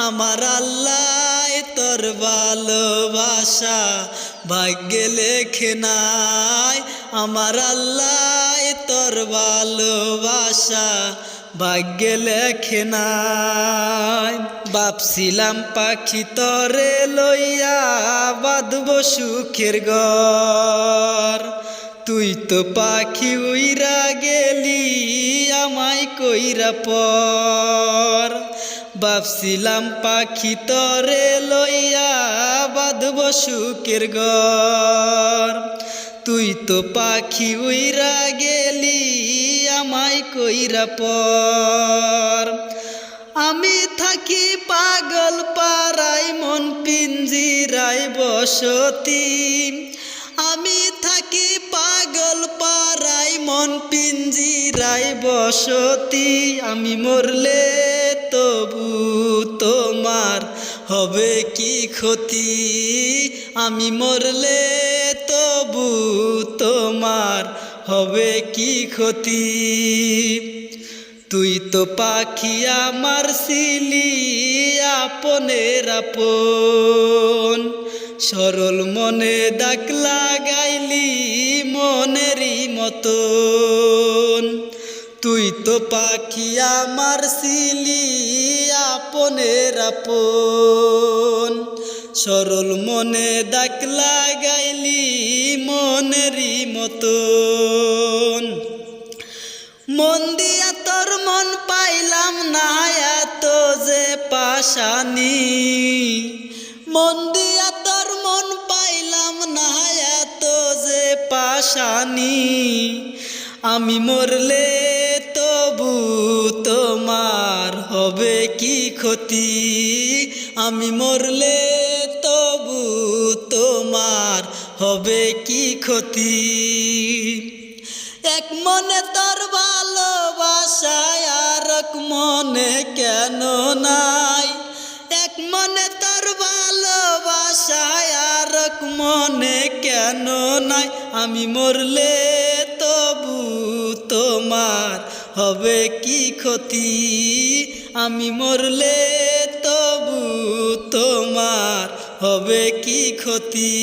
আমার আল্লাহ তোর ভালোবাসা ভাগ্যে লেখে নাই। আমার আল্লাহ তোর ভালোবাসা ভাগ্যে লেখে নাই। ভাবছিলাম পাখি তরে লইয়া বাঁধব সুখের ঘর, তুই তো পাখি উইরা গেলি আমায় কইরা পর। ভাবছিলাম পাখি তরে লইয়া বাঁধব সুখের ঘর, তুই তো পাখি উইরা গেলি আমায় কইরা পর। আমি থাকি পাগল পাড়ায় মন পিঞ্জিরায় বসতি, আমি থাকি পাগল পাড়ায় মন পিঞ্জিরায় বসতি। আমি মরলে তবু তোমার হবে কি ক্ষতি, আমি মরলে তবু তোমার হবে কি ক্ষতি। তুই তো পাখি আমার ছিলি আপনের আপন, সরল মনে দাগ লাগাইলি মনেরই মতন। তুই তো পাখি আমার ছিলি আপনের আপন, সরল মনে দাগ লাগাইলি মনেরই মতন। মন দিয়া তোর মন পাইলাম না এত যে পাশানি, মন দিয়া তোর মন পাইলাম না এত যে পাশানি। আমি মরলে তবু তোমার হবে কি ক্ষতি, আমি মরলে তবু তোমার হবে কি ক্ষতি। এক মনে তোর ভালোবাসায় আর এক মনে কেন নাই, এক মনে তোর ভালোবাসায় আর এক মনে কেন নাই। আমি মরলে তবু তোমার হবে কি ক্ষতি, আমি মরলে তবু তোমার হবে কি ক্ষতি।